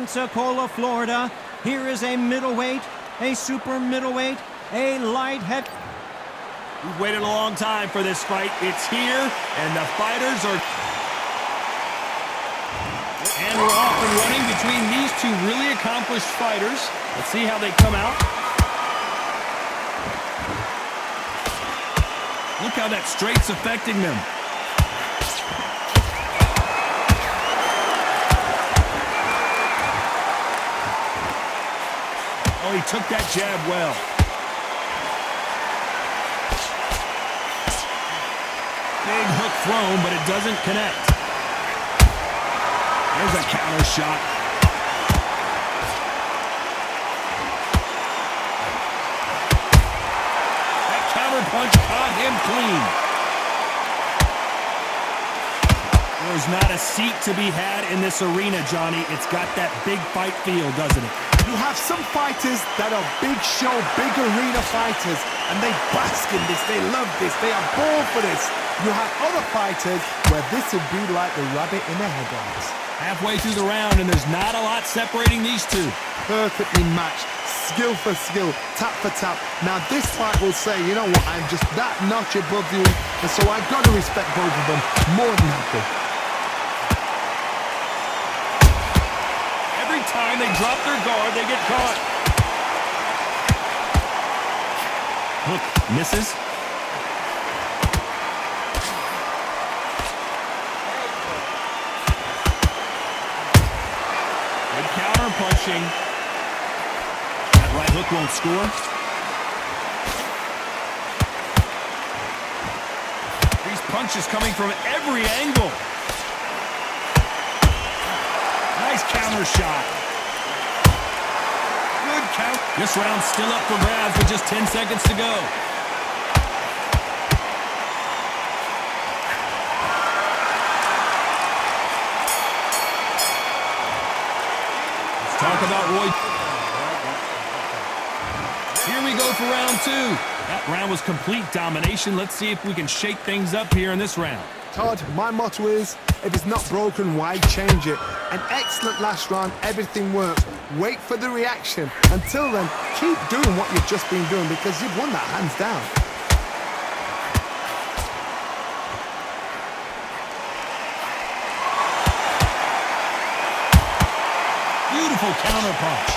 Pensacola, Florida. Here is a middleweight, a super middleweight, a light heavy. We've waited a long time for this fight. It's here, and the fighters are... And we're off and running between these two really accomplished fighters. Let's see how they come out. Look how that straight's affecting them. Oh, he took that jab well. Big hook thrown, but it doesn't connect. There's a counter shot. That counter punch caught him clean. There's not a seat to be had in this arena, Johnny. It's got that big fight feel, doesn't it? You have some fighters that are big show, big arena fighters, and they bask in this, they love this, they are born for this. You have other fighters where this would be like the rabbit in the headlights. Halfway through the round, and there's not a lot separating these two. Perfectly matched, skill for skill, tap for tap. Now this fight will say, you know what, I'm just that notch above you, and so I've got to respect both of them more than happy. Every time they drop their guard, they get caught. Hook misses. Good counter punching. That right hook won't score. These punches coming from every angle. Nice counter shot. Good count. This round's still up for grabs with just 10 seconds to go. Let's talk about Roy. Here we go for round two. That round was complete domination. Let's see if we can shake things up here in this round. Todd, my motto is, if it's not broken, why change it? An excellent last round, everything works. Wait for the reaction. Until then, keep doing what you've just been doing because you've won that hands down. Beautiful counter punch.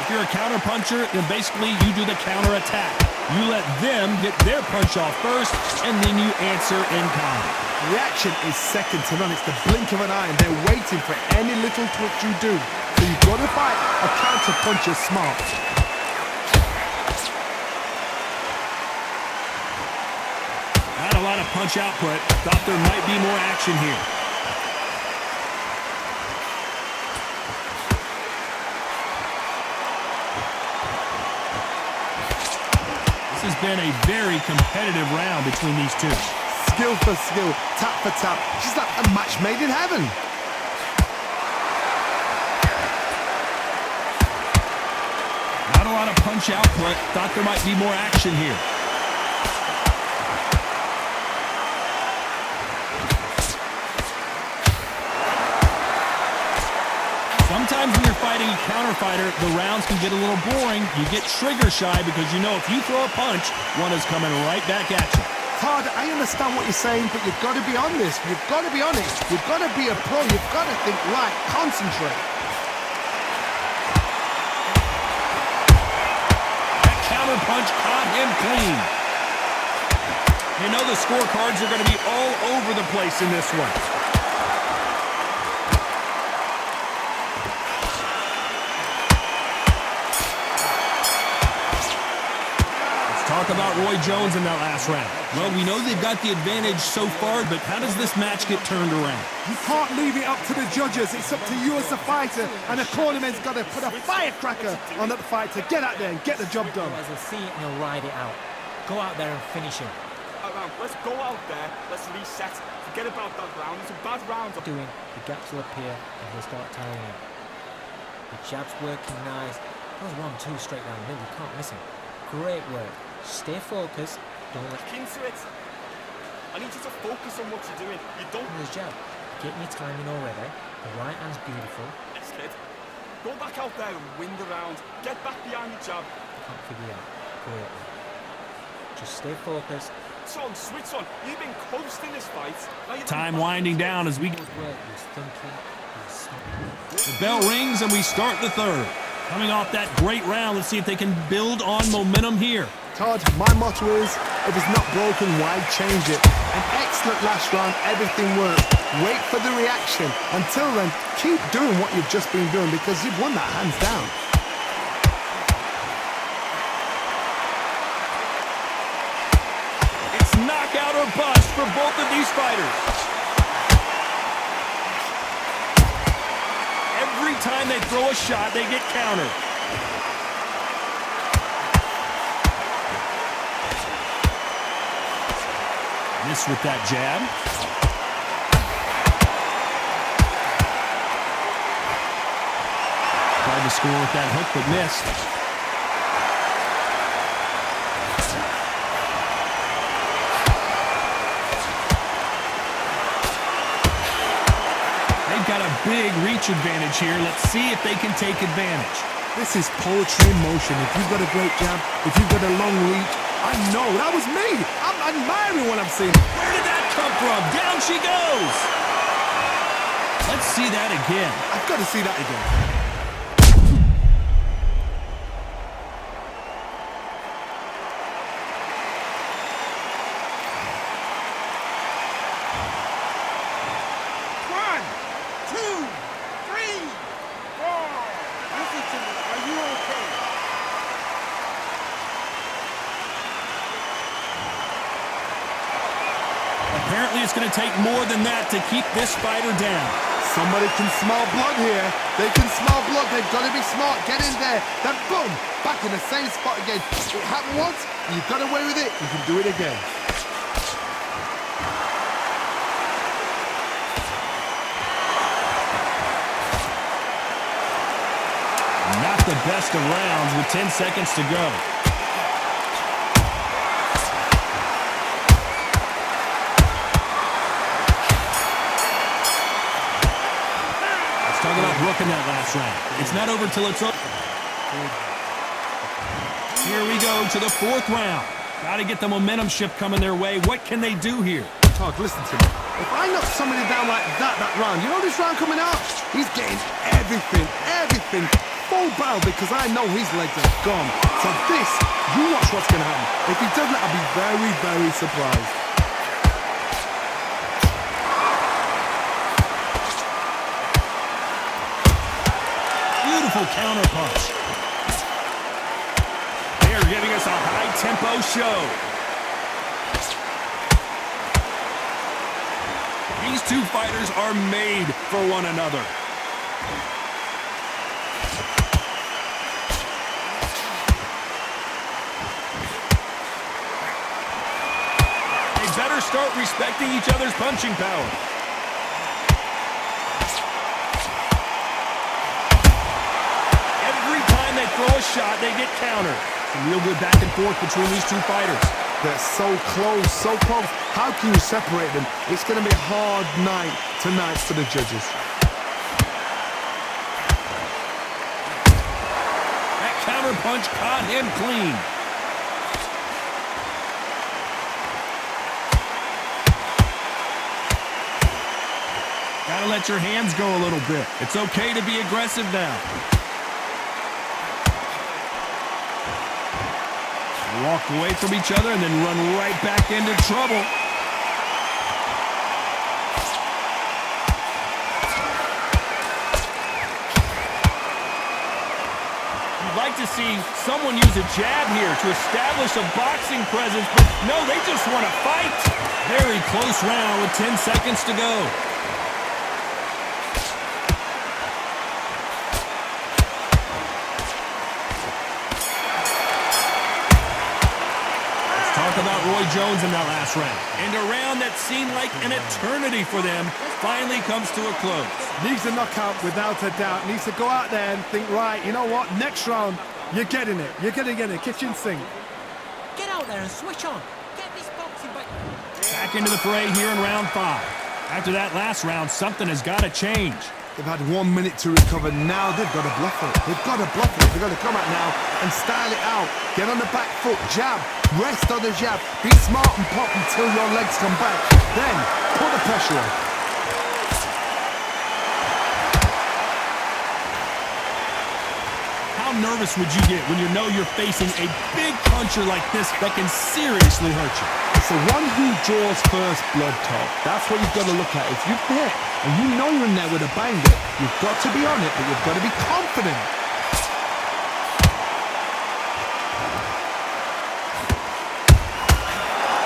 If you're a counter puncher, then basically you do the counter attack. You let them get their punch off first, and then you answer in kind. Reaction is second to none. It's the blink of an eye, and they're waiting for any little twitch you do. So you've got to fight a counter puncher smart. Not a lot of punch output. Thought there might be more action here. This has been a very competitive round between these two. Skill for skill, tap for tap. She's like a match made in heaven. Not a lot of punch output. Thought there might be more action here. Sometimes when you're fighting a counter fighter, the rounds can get a little boring. You get trigger shy because you know if you throw a punch, one is coming right back at you. Todd, I understand what you're saying, but you've got to be honest. You've got to be honest. You've got to be a pro. You've got to think right. Concentrate. That counter punch caught him clean. You know the scorecards are going to be all over the place in this one. Talk about Roy Jones in that last round. Well, we know they've got the advantage so far, but how does this match get turned around? You can't leave it up to the judges. It's up to you as the fighter, and the cornerman's got to put a firecracker on that fight to get out there and get the job done. As a seat and he'll ride it out. Go out there and finish him. Let's go out there. Let's reset. Forget about that round. It's a bad round. Doing the gaps will appear and he'll start telling him. The jab's working nice. That was 1-2 straight down the middle. You can't miss him. Great work. Stay focused. Don't let Into it. I need you to focus on what you're doing. You don't. his jab. Get me timing already. The right hand's beautiful. Go back out there and win the round. Get back behind the jab. Can't figure it out. Great. Just stay focused. Switch on. You've been coasting this fight. Now you're Time winding down as we... Good work. He was thinking. He was smart. The bell rings and we start the third. Coming off that great round, let's see if they can build on momentum here. Todd, my motto is, if it's not broken, why change it? An excellent last round, everything worked. Wait for the reaction. Until then, keep doing what you've just been doing because you've won that hands down. It's knockout or bust for both of these fighters. Every time they throw a shot, they get countered. Miss with that jab. Tried to score with that hook, but missed. They've got a big reach advantage here. Let's see if they can take advantage. This is poetry in motion. If you've got a great jab, if you've got a long reach, I know, that was me. I'm admiring what I'm seeing. Where did that come from? Down she goes. Let's see that again. I've got to see that again. Apparently it's going to take more than that to keep this fighter down. Somebody can smell blood here. They can smell blood. They've got to be smart. Get in there. Then boom, back in the same spot again. It happened once. You've got away with it. You can do it again. Not the best of rounds with 10 seconds to go. Talk about rooking that last round. It's not over till it's over. Here we go to the fourth round. Got to get the momentum shift coming their way. What can they do here? Todd, listen to me. If I knock somebody down like that round, you know this round coming out? He's getting everything, full barrel because I know his legs are gone. So this, you watch what's going to happen. If he doesn't, I'll be very, very surprised. Beautiful counter punch. They are giving us a high-tempo show. These two fighters are made for one another. They better start respecting each other's punching power. Throw a shot, they get countered. Some real good back and forth between these two fighters. They're so close, so close. How can you separate them? It's going to be a hard night tonight for the judges. That counter punch caught him clean. Gotta let your hands go a little bit. It's okay to be aggressive now. Walk away from each other and then run right back into trouble. You'd like to see someone use a jab here to establish a boxing presence, but no, they just want to fight. Very close round with 10 seconds to go. Talk about Roy Jones in that last round. And a round that seemed like an eternity for them finally comes to a close. Needs a knockout without a doubt. Needs to go out there and think, right, you know what? Next round, you're getting it. You're going to get it. Kitchen sink. Get out there and switch on. Get this boxing back. Back into the fray here in round 5. After that last round, something has got to change. They've had 1 minute to recover. Now they've got to bluff it. They've got to bluff it. They've got to come out now and style it out. Get on the back foot, jab, rest on the jab. Be smart and pop until your legs come back. Then put the pressure on. How nervous would you get when you know you're facing a big puncher like this that can seriously hurt you? It's the one who draws first blood, Todd. That's what you've got to look at. If you're there and you know you're in there with a banger, you've got to be on it, but you've got to be confident.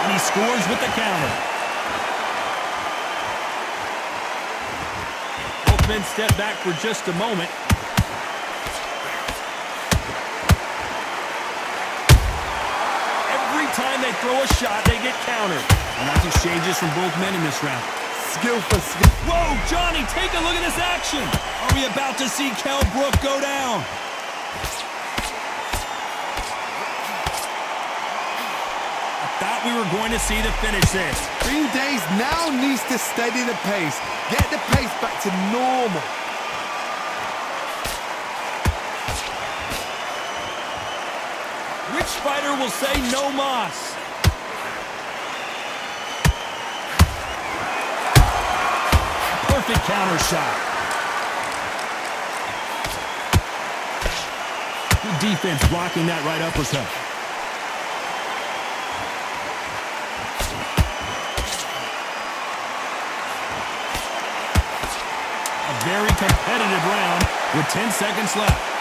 And he scores with the counter. Both men step back for just a moment. Every time they throw a shot, they get countered. And nice exchanges from both men in this round. Skill for skill. Whoa, Johnny, take a look at this action. Are we about to see Kell Brook go down? I thought we were going to see the finish this. Green Days now needs to steady the pace. Get the pace back to normal. Which fighter will say no mas? Perfect counter shot. Good defense blocking that right uppercut. A very competitive round with 10 seconds left.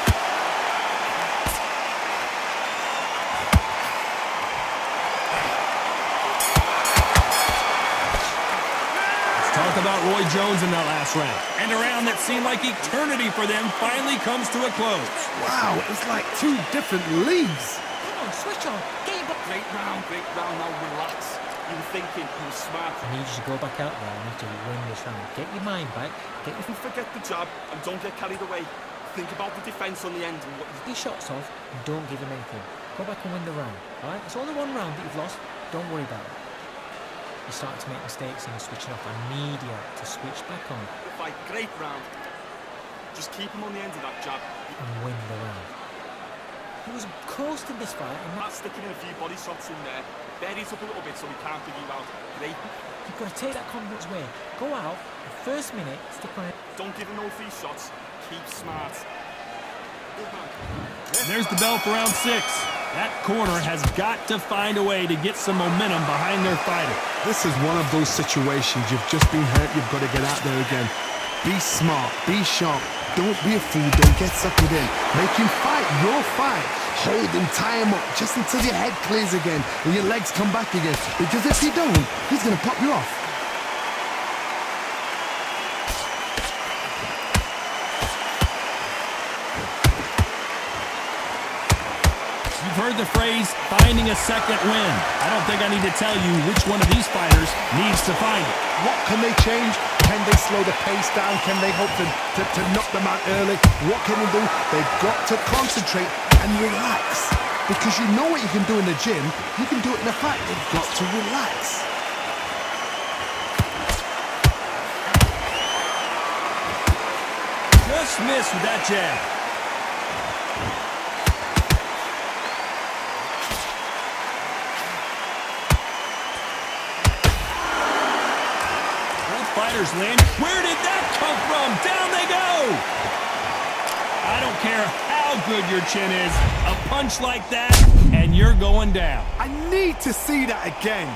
Talk about Roy Jones in that last round. And a round that seemed like eternity for them finally comes to a close. Wow, it's like two different leagues. Come on, switch on. Get your Great round, now relax. You were thinking, you were smart. I need you to go back out there and have to win this round. Get your mind back. Get your Forget the jab and don't get carried away. Think about the defense on the end and what you... your shots off and don't give him anything. Go back and win the round. Alright? It's only one round that you've lost. Don't worry about it. You're starting to make mistakes and you're switching off. I need you to switch back on Fight, great round. Just keep him on the end of that jab. and win the round. He was coasting this fight and Not sticking in a few body shots in there. Buries up a little bit so we can't figure you out. Great. you've got to take that confidence away. Go out, the first minute, stick on it. Don't give him no free shots. Keep smart. Good man. There's the bell for round 6. That corner has got to find a way to get some momentum behind their fighter. This is one of those situations. You've just been hurt. You've got to get out there again. Be smart. Be sharp. Don't be a fool. Don't get suckered in. Make him fight your fight. Hold him, tie him up just until your head clears again and your legs come back again. Because if you don't, he's going to pop you off. You've heard the phrase, finding a second win. I don't think I need to tell you which one of these fighters needs to find it. What can they change? Can they slow the pace down? Can they hope to knock them out early? What can they do? They've got to concentrate and relax. Because you know what you can do in the gym, you can do it in the fight. They've got to relax. Just missed with that jab. Fighters land. Where did that come from? Down they go! I don't care how good your chin is. A punch like that, and you're going down. I need to see that again.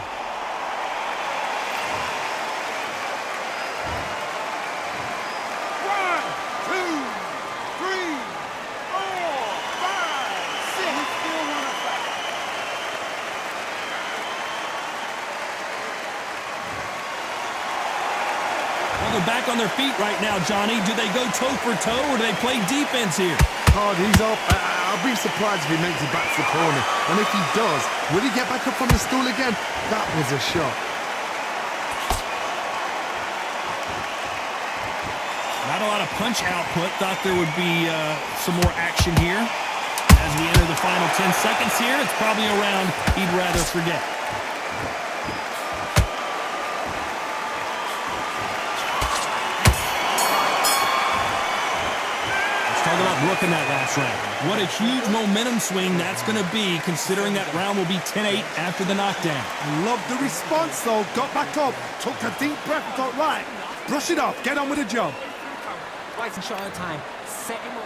Well, they're back on their feet right now, Johnny. Do they go toe for toe, or do they play defense here? Hard, he's up. I'll be surprised if he makes it back to the corner. And if he does, will he get back up on the stool again? That was a shot. Not a lot of punch output. Thought there would be some more action here. As we enter the final 10 seconds here, it's probably a round he'd rather forget. talking about Brook in that last round. What a huge momentum swing that's going to be, considering that round will be 10-8 after the knockdown. I love the response, though. Got back up, took a deep breath and thought, right, brush it off, get on with the job. Right, shot at a time. Set him up.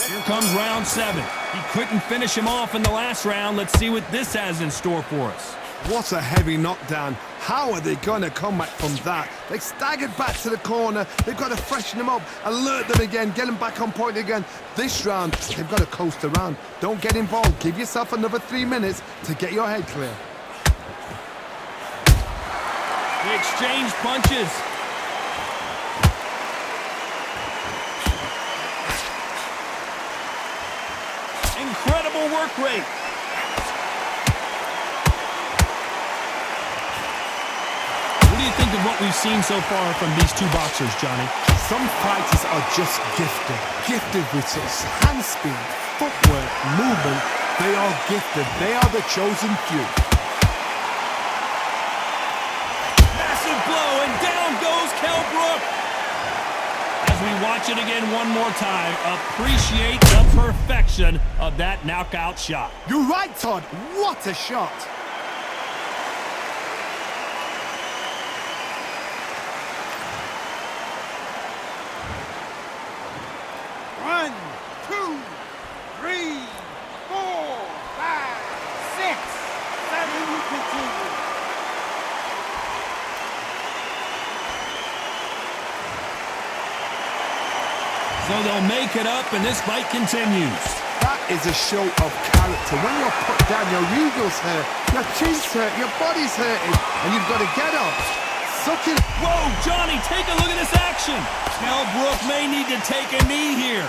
Here comes round 7. He couldn't finish him off in the last round. Let's see what this has in store for us. What a heavy knockdown. How are they going to come back from that? They staggered back to the corner. They've got to freshen them up, alert them again, get them back on point again. This round, they've got to coast around. Don't get involved. Give yourself another 3 minutes to get your head clear. They exchange punches. Incredible work rate. What do you think of what we've seen so far from these two boxers, Johnny? Some fighters are just gifted with such hand speed, footwork, movement. They are gifted. They are the chosen few. Massive blow, and down goes Kell Brook. As we watch it again one more time, appreciate the perfection of that knockout shot. You're right, Todd. What a shot. One, two, three, 4, 5, 6, 7, you continue. So they'll make it up, and this fight continues. That is a show of character. When you're put down, your eagles hurt, your chin's hurt, your body's hurting, and you've got to get up. Suck it. Whoa, Johnny, take a look at this action. Kell Brook may need to take a knee here.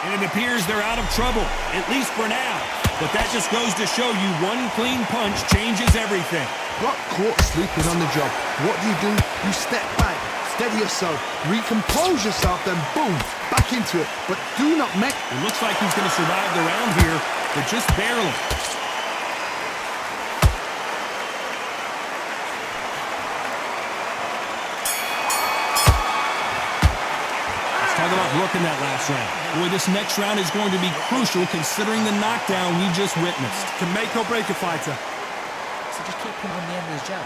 And it appears they're out of trouble, at least for now. But that just goes to show you one clean punch changes everything. Got caught sleeping on the job. What do? You step back, steady yourself, recompose yourself, then boom, back into it. But do not make... It looks like he's going to survive the round here, but just barely. Let's talk about Brook in that last round. Boy, this next round is going to be crucial considering the knockdown we just witnessed. Can make or break a fighter. So just keep him on the end of his jab.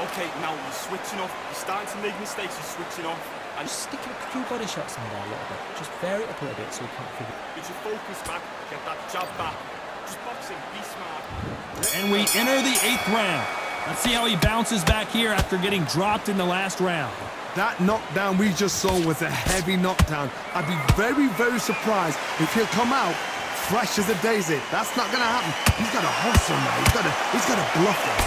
Okay, now he's switching off. He's starting to make mistakes. He's switching off. And Just stick a few body shots in there a little bit. Just vary it up a little bit so he can't figure. get your focus back. Get that jab back. Just boxing. Be smart. And we enter the 8th round. Let's see how he bounces back here after getting dropped in the last round. That knockdown we just saw was a heavy knockdown. I'd be very, very surprised if he'll come out fresh as a daisy. That's not going to happen. He's got to hustle now. He's got to bluff it.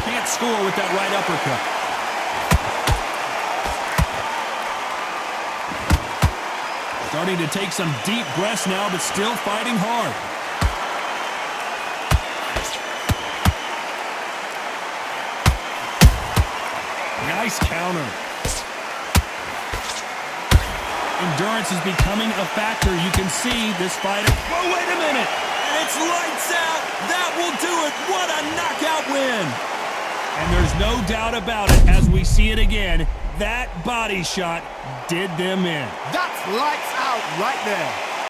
Can't score with that right uppercut. Starting to take some deep breaths now, but still fighting hard. Nice counter. Endurance is becoming a factor. You can see this fighter. Oh, wait a minute. And it's lights out. That will do it. What a knockout win. And there's no doubt about it, as we see it again, that body shot did them in. That's lights out right there.